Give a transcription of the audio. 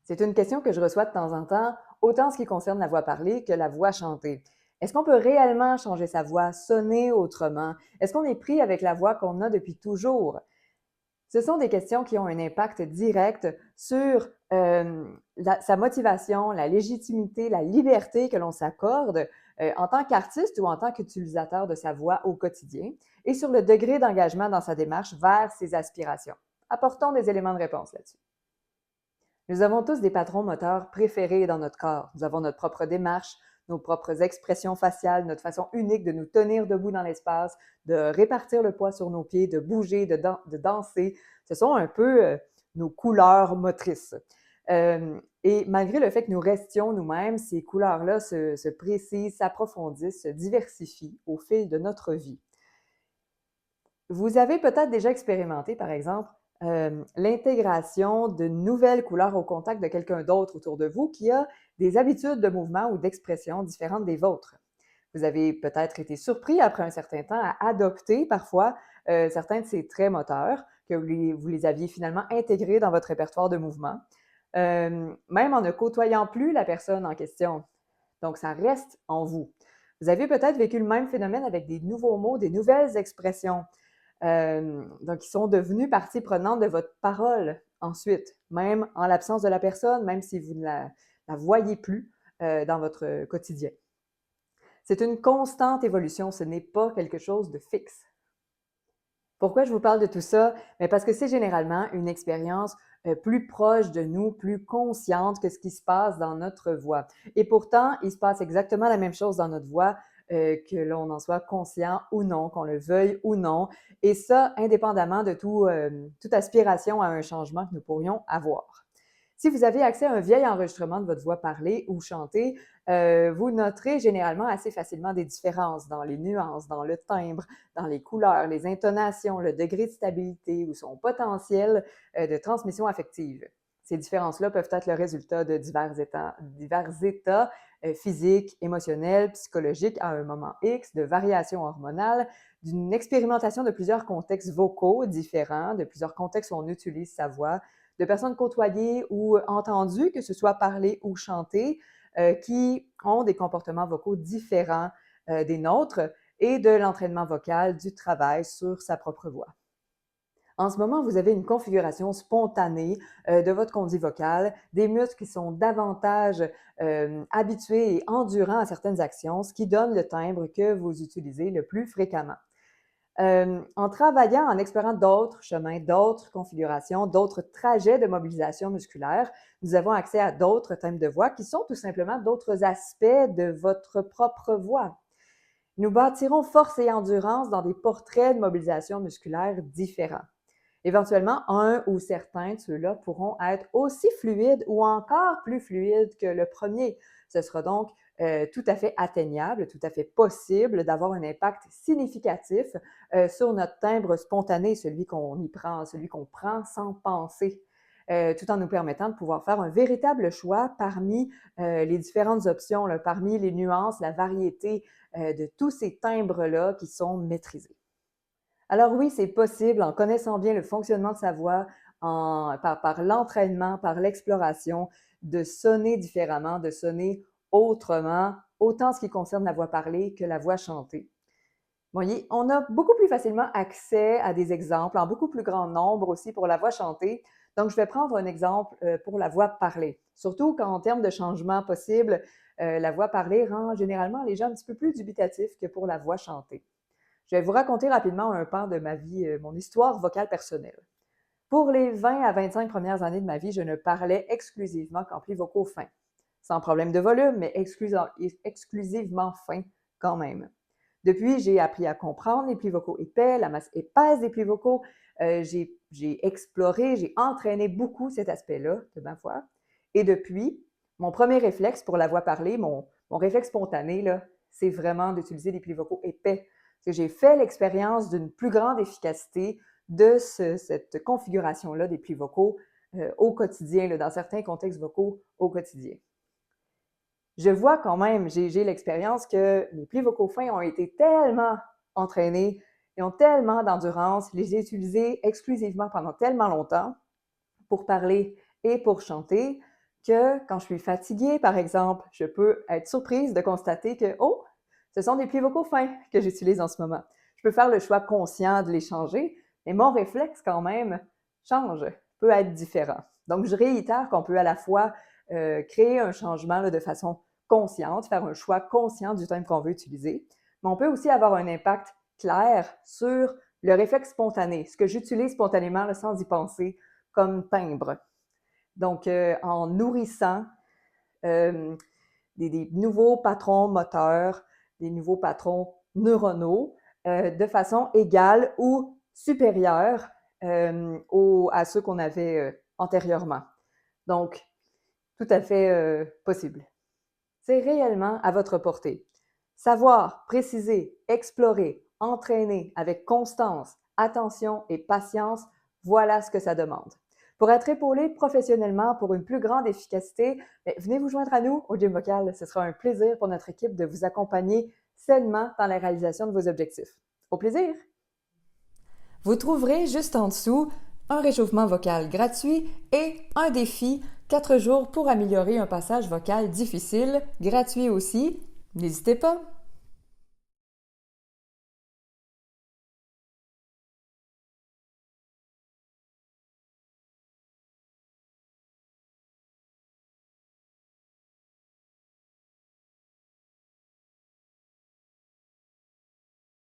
C'est une question que je reçois de temps en temps, autant en ce qui concerne la voix parlée que la voix chantée. Est-ce qu'on peut réellement changer sa voix, sonner autrement? Est-ce qu'on est pris avec la voix qu'on a depuis toujours? Ce sont des questions qui ont un impact direct sur sa motivation, la légitimité, la liberté que l'on s'accorde en tant qu'artiste ou en tant qu'utilisateur de sa voix au quotidien et sur le degré d'engagement dans sa démarche vers ses aspirations. Apportons des éléments de réponse là-dessus. Nous avons tous des patrons moteurs préférés dans notre corps. Nous avons notre propre démarche, nos propres expressions faciales, notre façon unique de nous tenir debout dans l'espace, de répartir le poids sur nos pieds, de bouger, de danser. Ce sont un peu nos couleurs motrices. Et malgré le fait que nous restions nous-mêmes, ces couleurs-là se précisent, s'approfondissent, se diversifient au fil de notre vie. Vous avez peut-être déjà expérimenté, par exemple, l'intégration de nouvelles couleurs au contact de quelqu'un d'autre autour de vous qui a des habitudes de mouvement ou d'expression différentes des vôtres. Vous avez peut-être été surpris après un certain temps à adopter parfois certains de ces traits moteurs que vous les aviez finalement intégrés dans votre répertoire de mouvement, même en ne côtoyant plus la personne en question. Donc, ça reste en vous. Vous avez peut-être vécu le même phénomène avec des nouveaux mots, des nouvelles expressions. Donc, ils sont devenus partie prenante de votre parole ensuite, même en l'absence de la personne, même si vous ne la voyez plus dans votre quotidien. C'est une constante évolution, ce n'est pas quelque chose de fixe. Pourquoi je vous parle de tout ça? Bien, parce que c'est généralement une expérience plus proche de nous, plus consciente que ce qui se passe dans notre voix. Et pourtant, il se passe exactement la même chose dans notre voix, que l'on en soit conscient ou non, qu'on le veuille ou non. Et ça, indépendamment de toute aspiration à un changement que nous pourrions avoir. Si vous avez accès à un vieil enregistrement de votre voix parlée ou chantée, vous noterez généralement assez facilement des différences dans les nuances, dans le timbre, dans les couleurs, les intonations, le degré de stabilité ou son potentiel de transmission affective. Ces différences-là peuvent être le résultat de divers états physiques, émotionnels, psychologiques à un moment X, de variations hormonales, d'une expérimentation de plusieurs contextes vocaux différents, de plusieurs contextes où on utilise sa voix, de personnes côtoyées ou entendues, que ce soit parler ou chanter, qui ont des comportements vocaux différents des nôtres et de l'entraînement vocal, du travail sur sa propre voix. En ce moment, vous avez une configuration spontanée de votre conduit vocal, des muscles qui sont davantage habitués et endurants à certaines actions, ce qui donne le timbre que vous utilisez le plus fréquemment. En travaillant, en explorant d'autres chemins, d'autres configurations, d'autres trajets de mobilisation musculaire, nous avons accès à d'autres thèmes de voix qui sont tout simplement d'autres aspects de votre propre voix. Nous bâtirons force et endurance dans des portraits de mobilisation musculaire différents. Éventuellement, un ou certains de ceux-là pourront être aussi fluides ou encore plus fluides que le premier. Ce sera donc tout à fait atteignable, tout à fait possible d'avoir un impact significatif sur notre timbre spontané, celui qu'on y prend, celui qu'on prend sans penser, tout en nous permettant de pouvoir faire un véritable choix parmi les différentes options, là, parmi les nuances, la variété de tous ces timbres-là qui sont maîtrisés. Alors oui, c'est possible en connaissant bien le fonctionnement de sa voix, par l'entraînement, par l'exploration, de sonner différemment, de sonner autrement, autant en ce qui concerne la voix parlée que la voix chantée. Voyez, on a beaucoup plus facilement accès à des exemples, en beaucoup plus grand nombre aussi pour la voix chantée. Donc, je vais prendre un exemple pour la voix parlée. Surtout qu'en termes de changement possible, la voix parlée rend généralement les gens un petit peu plus dubitatifs que pour la voix chantée. Je vais vous raconter rapidement un pan de ma vie, mon histoire vocale personnelle. Pour les 20 à 25 premières années de ma vie, je ne parlais exclusivement qu'en plis vocaux fins. Sans problème de volume, mais exclusivement fins quand même. Depuis, j'ai appris à comprendre les plis vocaux épais, la masse épaisse des plis vocaux. J'ai exploré, j'ai entraîné beaucoup cet aspect-là de ma voix. Et depuis, mon premier réflexe pour la voix parlée, mon réflexe spontané, là, c'est vraiment d'utiliser des plis vocaux épais. Parce que j'ai fait l'expérience d'une plus grande efficacité de cette configuration-là des plis vocaux au quotidien, là, dans certains contextes vocaux au quotidien. Je vois quand même, j'ai l'expérience que mes plis vocaux fins ont été tellement entraînés et ont tellement d'endurance, je les ai utilisés exclusivement pendant tellement longtemps pour parler et pour chanter que quand je suis fatiguée, par exemple, je peux être surprise de constater que, oh, ce sont des plis vocaux fins que j'utilise en ce moment. Je peux faire le choix conscient de les changer, mais mon réflexe quand même change, peut être différent. Donc, je réitère qu'on peut à la fois créer un changement là, de façon consciente, faire un choix conscient du thème qu'on veut utiliser, mais on peut aussi avoir un impact clair sur le réflexe spontané, ce que j'utilise spontanément là, sans y penser comme timbre. Donc, en nourrissant des nouveaux patrons moteurs, des nouveaux patrons neuronaux de façon égale ou supérieure à ceux qu'on avait antérieurement. Donc, tout à fait possible. C'est réellement à votre portée. Savoir, préciser, explorer, entraîner avec constance, attention et patience, voilà ce que ça demande. Pour être épaulé professionnellement pour une plus grande efficacité, venez vous joindre à nous au Gym Vocal. Ce sera un plaisir pour notre équipe de vous accompagner sainement dans la réalisation de vos objectifs. Au plaisir! Vous trouverez juste en dessous un réchauffement vocal gratuit et un défi 4 jours pour améliorer un passage vocal difficile, gratuit aussi. N'hésitez pas!